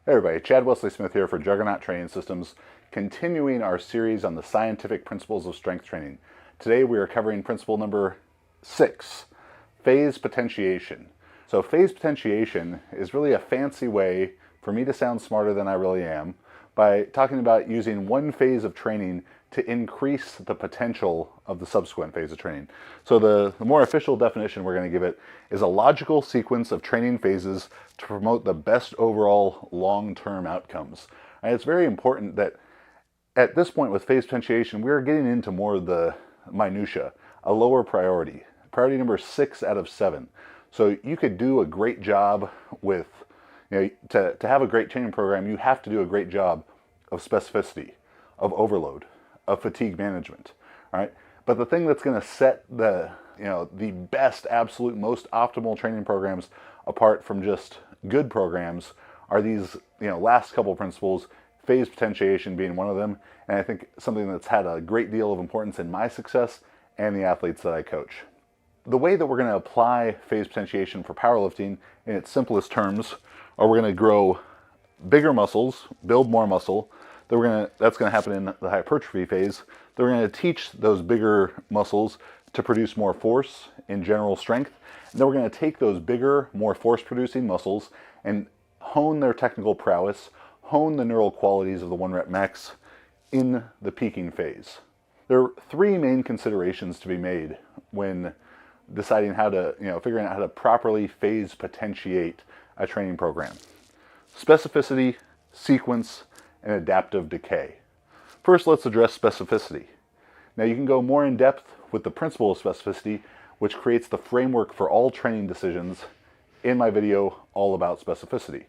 Hey everybody, Chad Wesley Smith here for Juggernaut Training Systems, continuing our series on the scientific principles of strength training. Today we are covering principle number 6, phase potentiation. So phase potentiation is really a fancy way for me to sound smarter than I really am by talking about using one phase of training to increase the potential of the subsequent phase of training. So the more official definition we're going to give it is a logical sequence of training phases to promote the best overall long-term outcomes. And it's very important that at this point with phase potentiation, we're getting into more of the minutia, a lower priority. Priority number 6 out of 7. So you could do a great job with, to have a great training program, you have to do a great job of specificity, of overload, of fatigue management, all right? But the thing that's going to set the best, absolute, most optimal training programs apart from just good programs are these, last couple principles, phase potentiation being one of them, and I think something that's had a great deal of importance in my success and the athletes that I coach. The way that we're going to apply phase potentiation for powerlifting in its simplest terms are we're going to grow bigger muscles, build more muscle. That's going to happen in the hypertrophy phase. Then we're going to teach those bigger muscles to produce more force in general strength. And then we're going to take those bigger, more force-producing muscles and hone their technical prowess, hone the neural qualities of the 1 rep max in the peaking phase. There are 3 main considerations to be made when deciding how to, figuring out how to properly phase potentiate a training program. Specificity, sequence, and adaptive decay. First, let's address specificity. Now, you can go more in depth with the principle of specificity, which creates the framework for all training decisions in my video all about specificity.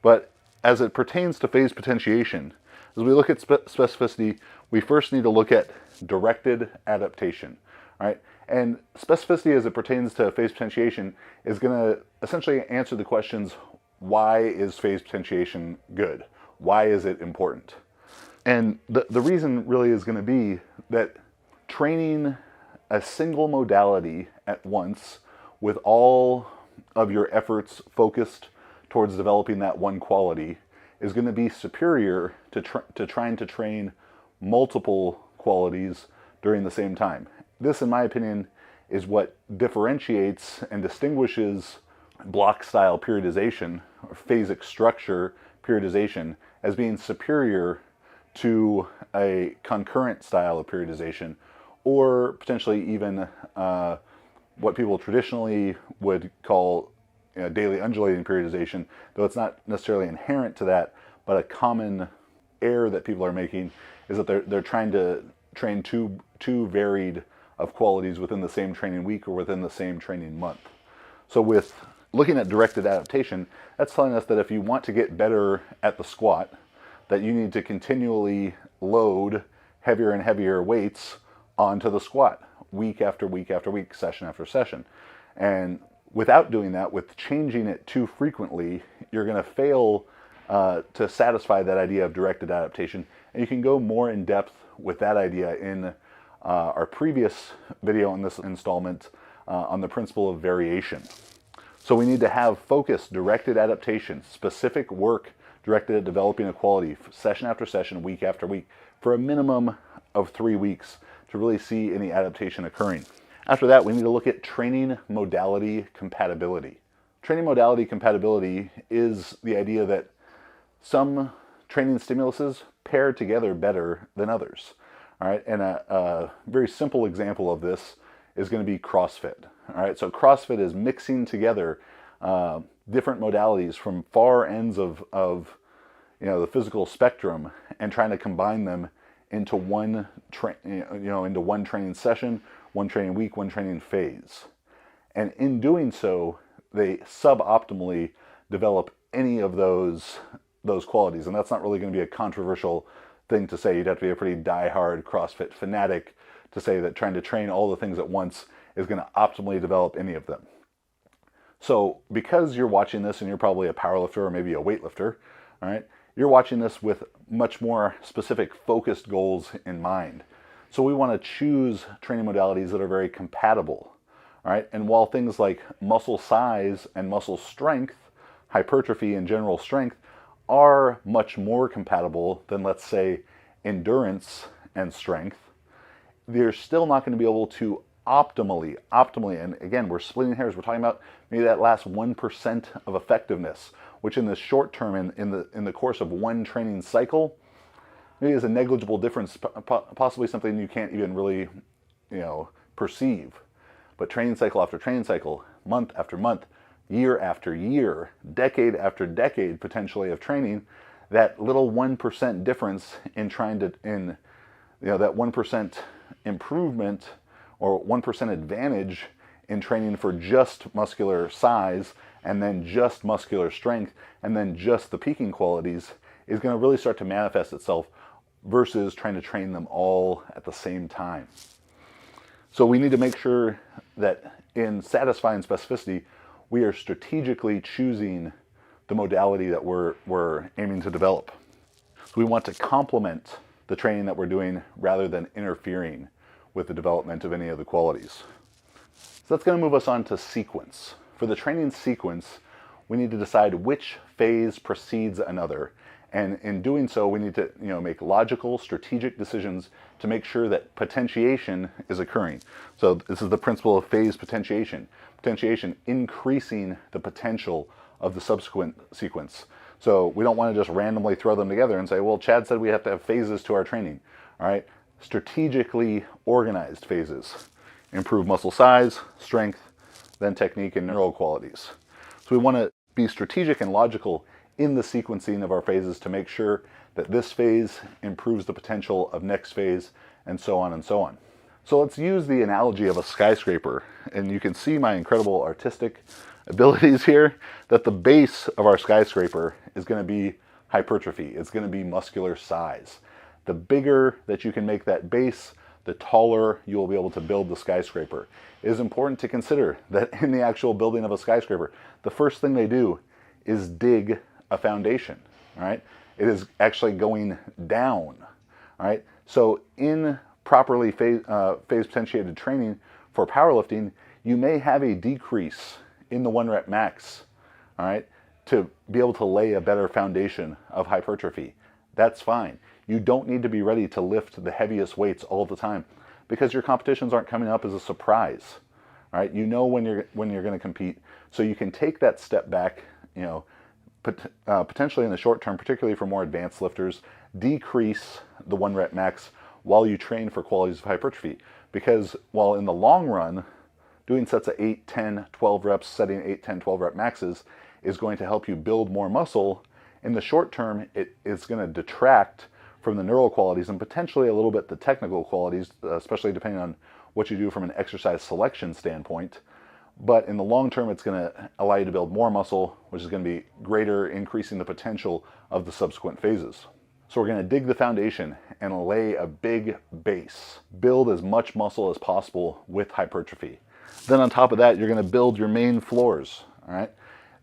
But as it pertains to phase potentiation, as we look at specificity, we first need to look at directed adaptation, right? And specificity as it pertains to phase potentiation is going to essentially answer the questions, why is phase potentiation good? Why is it important? And the reason really is going to be that training a single modality at once with all of your efforts focused towards developing that one quality is going to be superior to trying to train multiple qualities during the same time. This, in my opinion, is what differentiates and distinguishes block-style periodization or phasic structure periodization as being superior to a concurrent style of periodization, or potentially even what people traditionally would call daily undulating periodization, though it's not necessarily inherent to that, but a common error that people are making is that they're trying to train too varied of qualities within the same training week or within the same training month. So with looking at directed adaptation, that's telling us that if you want to get better at the squat, that you need to continually load heavier and heavier weights onto the squat week after week after week, session after session. And without doing that, with changing it too frequently, you're going to fail to satisfy that idea of directed adaptation. And you can go more in depth with that idea in our previous video in this installment on the principle of variation. So we need to have focused, directed adaptation, specific work directed at developing a quality session after session, week after week, for a minimum of 3 weeks to really see any adaptation occurring. After that, we need to look at training modality compatibility. Training modality compatibility is the idea that some training stimuluses pair together better than others. All right, and a very simple example of this is going to be CrossFit. All right, so CrossFit is mixing together different modalities from far ends of the physical spectrum and trying to combine them into one training session, one training week, one training phase. And in doing so, they suboptimally develop any of those qualities. And that's not really going to be a controversial thing to say. You'd have to be a pretty die-hard CrossFit fanatic to say that trying to train all the things at once is going to optimally develop any of them. So because you're watching this and you're probably a powerlifter or maybe a weightlifter, all right, you're watching this with much more specific focused goals in mind. So we want to choose training modalities that are very compatible. All right, and while things like muscle size and muscle strength, hypertrophy and general strength are much more compatible than, let's say, endurance and strength, they're still not going to be able to optimally, and again, we're splitting hairs, we're talking about maybe that last 1% of effectiveness, which in the short term, in the course of one training cycle, maybe is a negligible difference, possibly something you can't even really, perceive. But training cycle after training cycle, month after month, year after year, decade after decade, potentially, of training, that little 1% difference in that 1% improvement or 1% advantage in training for just muscular size and then just muscular strength and then just the peaking qualities is going to really start to manifest itself versus trying to train them all at the same time. So we need to make sure that in satisfying specificity, we are strategically choosing the modality that we're aiming to develop. So we want to complement the training that we're doing rather than interfering with the development of any of the qualities. So that's going to move us on to sequence. For the training sequence, we need to decide which phase precedes another. And in doing so, we need to make logical, strategic decisions to make sure that potentiation is occurring. So this is the principle of phase potentiation. Potentiation increasing the potential of the subsequent sequence. So we don't want to just randomly throw them together and say, well, Chad said we have to have phases to our training. All right, strategically organized phases. Improve muscle size, strength, then technique and neural qualities. So we want to be strategic and logical in the sequencing of our phases to make sure that this phase improves the potential of next phase, and so on and so on. So let's use the analogy of a skyscraper, and you can see my incredible artistic abilities here, that the base of our skyscraper is going to be hypertrophy. It's going to be muscular size. The bigger that you can make that base, the taller you will be able to build the skyscraper. It is important to consider that in the actual building of a skyscraper, the first thing they do is dig a foundation, all right? It is actually going down, all right? So in properly phase potentiated training for powerlifting, you may have a decrease in the 1 rep max, all right, to be able to lay a better foundation of hypertrophy. That's fine. You don't need to be ready to lift the heaviest weights all the time because your competitions aren't coming up as a surprise, all right? You know when you're going to compete, so you can take that step back, potentially in the short term, particularly for more advanced lifters, decrease the 1 rep max while you train for qualities of hypertrophy. Because while in the long run, doing sets of 8, 10, 12 reps, setting 8, 10, 12 rep maxes is going to help you build more muscle, in the short term, it is going to detract from the neural qualities and potentially a little bit the technical qualities, especially depending on what you do from an exercise selection standpoint. But in the long term, it's going to allow you to build more muscle, which is going to be greater, increasing the potential of the subsequent phases. So we're going to dig the foundation and lay a big base. Build as much muscle as possible with hypertrophy. Then on top of that, you're going to build your main floors, all right?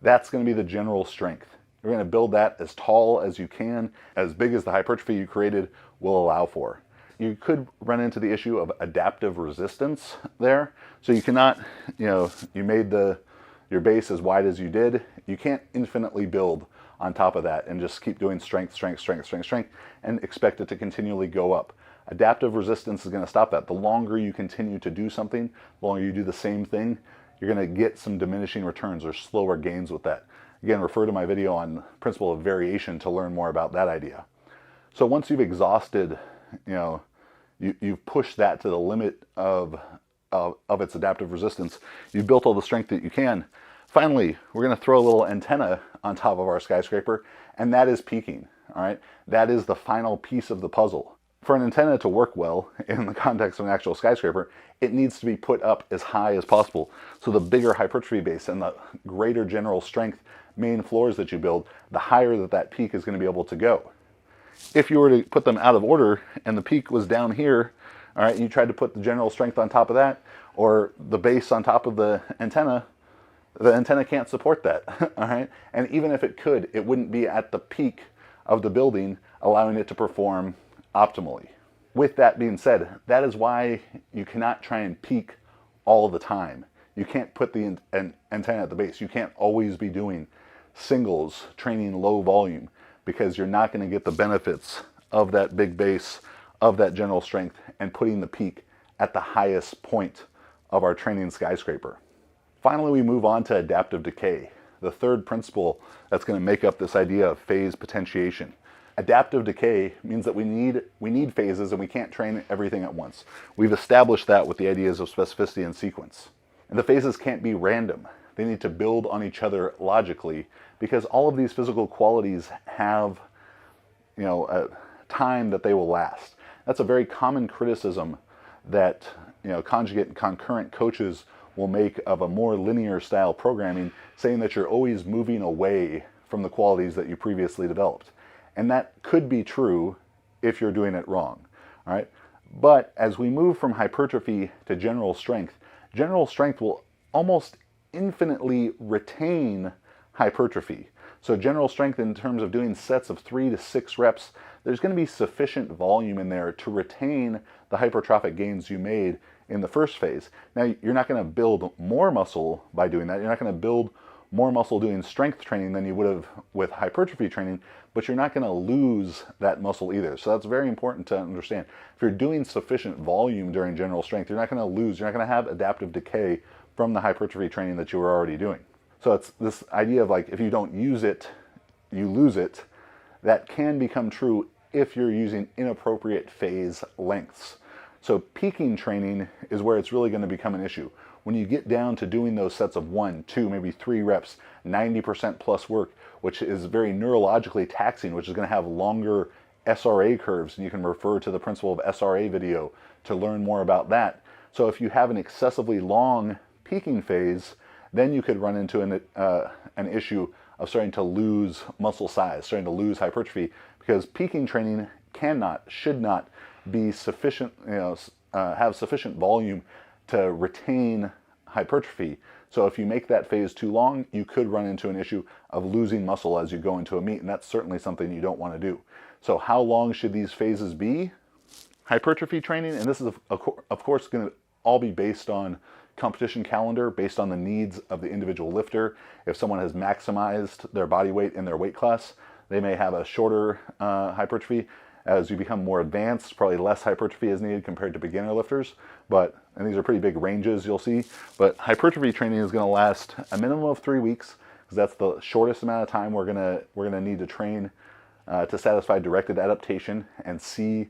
That's going to be the general strength. You're going to build that as tall as you can, as big as the hypertrophy you created will allow for. You could run into the issue of adaptive resistance there. So you cannot, you made your base as wide as you did. You can't infinitely build on top of that and just keep doing strength, and expect it to continually go up. Adaptive resistance is going to stop that. The longer you continue to do something, the longer you do the same thing, you're going to get some diminishing returns or slower gains with that. Again, refer to my video on principle of variation to learn more about that idea. So once you've exhausted, you've pushed that to the limit of its adaptive resistance, you've built all the strength that you can. Finally, we're going to throw a little antenna on top of our skyscraper, and that is peaking, all right? That is the final piece of the puzzle. For an antenna to work well in the context of an actual skyscraper, it needs to be put up as high as possible. So the bigger hypertrophy base and the greater general strength main floors that you build, the higher that peak is going to be able to go. If you were to put them out of order and the peak was down here, all right, you tried to put the general strength on top of that, or the base on top of the antenna can't support that, all right? And even if it could, it wouldn't be at the peak of the building, allowing it to perform optimally. With that being said, that is why you cannot try and peak all the time. You can't put the antenna at the base. You can't always be doing singles, training low volume. because you're not going to get the benefits of that big base, of that general strength, and putting the peak at the highest point of our training skyscraper. Finally, we move on to adaptive decay, the third principle that's going to make up this idea of phase potentiation. Adaptive decay means that we need phases, and we can't train everything at once. We've established that with the ideas of specificity and sequence. And the phases can't be random. They need to build on each other logically, because all of these physical qualities have, a time that they will last. That's a very common criticism that conjugate and concurrent coaches will make of a more linear style programming, saying that you're always moving away from the qualities that you previously developed. And that could be true if you're doing it wrong. All right. But as we move from hypertrophy to general strength will almost infinitely retain hypertrophy. So general strength, in terms of doing sets of 3 to 6 reps, there's going to be sufficient volume in there to retain the hypertrophic gains you made in the first phase. Now, you're not going to build more muscle by doing that. You're not going to build more muscle doing strength training than you would have with hypertrophy training, but you're not going to lose that muscle either. So that's very important to understand. If you're doing sufficient volume during general strength, you're not going to lose, you're not going to have adaptive decay from the hypertrophy training that you were already doing. So it's this idea of like, if you don't use it, you lose it. That can become true if you're using inappropriate phase lengths. So peaking training is where it's really going to become an issue. When you get down to doing those sets of 1, 2, maybe 3 reps, 90% plus work, which is very neurologically taxing, which is going to have longer SRA curves, and you can refer to the principle of SRA video to learn more about that. So if you have an excessively long peaking phase, then you could run into an issue of starting to lose muscle size, starting to lose hypertrophy, because peaking training should not be sufficient, have sufficient volume to retain hypertrophy. So if you make that phase too long, you could run into an issue of losing muscle as you go into a meet, and that's certainly something you don't want to do. So how long should these phases be? Hypertrophy training, and this is of course going to all be based on competition calendar, based on the needs of the individual lifter. If someone has maximized their body weight in their weight class, they may have a shorter hypertrophy. As you become more advanced, probably less hypertrophy is needed compared to beginner lifters. And these are pretty big ranges, you'll see. But hypertrophy training is going to last a minimum of 3 weeks, because that's the shortest amount of time we're gonna need to train to satisfy directed adaptation and see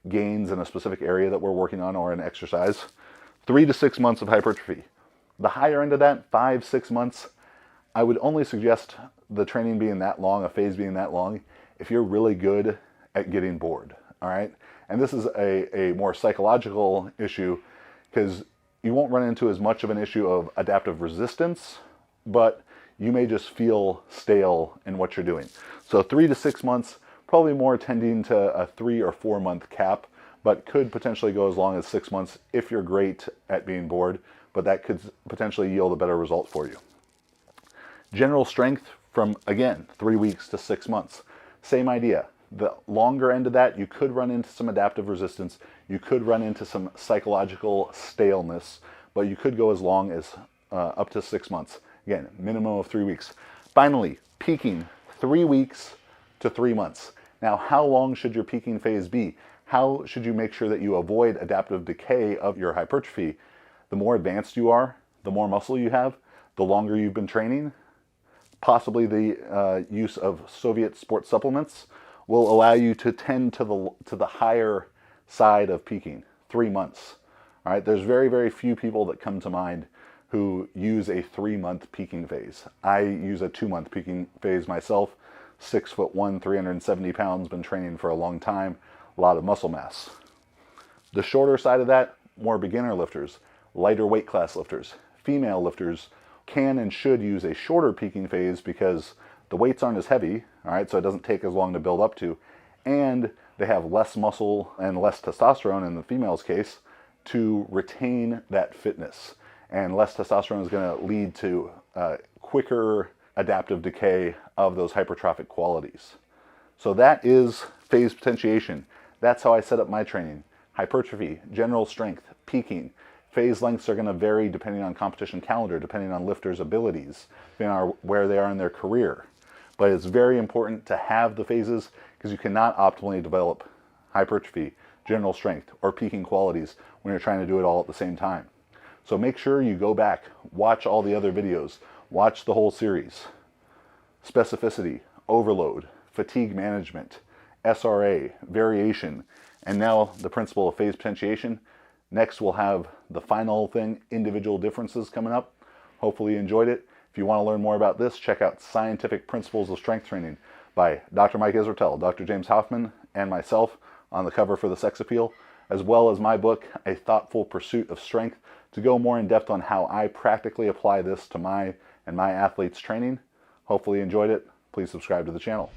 gains in a specific area that we're working on or an exercise. 3 to 6 months of hypertrophy. The higher end of that, 5, 6 months, I would only suggest the training being that long, a phase being that long, if you're really good at getting bored, all right? And this is a more psychological issue, because you won't run into as much of an issue of adaptive resistance, but you may just feel stale in what you're doing. So 3 to 6 months, probably more tending to a 3 or 4 month cap, but could potentially go as long as 6 months if you're great at being bored, but that could potentially yield a better result for you. General strength from, again, 3 weeks to 6 months. Same idea. The longer end of that, you could run into some adaptive resistance, you could run into some psychological staleness, but you could go as long as up to 6 months. Again, minimum of 3 weeks. Finally, peaking, 3 weeks to 3 months. Now, how long should your peaking phase be? How should you make sure that you avoid adaptive decay of your hypertrophy? The more advanced you are, the more muscle you have, the longer you've been training, possibly the use of Soviet sports supplements will allow you to tend to the higher side of peaking, 3 months. All right, there's very, very few people that come to mind who use a 3-month peaking phase. I use a 2-month peaking phase myself, 6'1", 370 pounds, been training for a long time, a lot of muscle mass. The shorter side of that, more beginner lifters, lighter weight class lifters, female lifters can and should use a shorter peaking phase because the weights aren't as heavy, all right, so it doesn't take as long to build up to, and they have less muscle and less testosterone in the female's case to retain that fitness. And less testosterone is going to lead to quicker adaptive decay of those hypertrophic qualities. So that is phase potentiation. That's how I set up my training. Hypertrophy, general strength, peaking. Phase lengths are going to vary depending on competition calendar, depending on lifters' abilities, depending on where they are in their career. But it's very important to have the phases because you cannot optimally develop hypertrophy, general strength, or peaking qualities when you're trying to do it all at the same time. So make sure you go back, watch all the other videos, watch the whole series. Specificity, overload, fatigue management, SRA, variation, and now the principle of phase potentiation. Next we'll have the final thing, individual differences, coming up. Hopefully you enjoyed it. If you want to learn more about this, check out Scientific Principles of Strength Training by Dr. Mike Israetel, Dr. James Hoffman, and myself on the cover for the Sex Appeal, as well as my book, A Thoughtful Pursuit of Strength, to go more in depth on how I practically apply this to my and my athletes' training. Hopefully you enjoyed it. Please subscribe to the channel.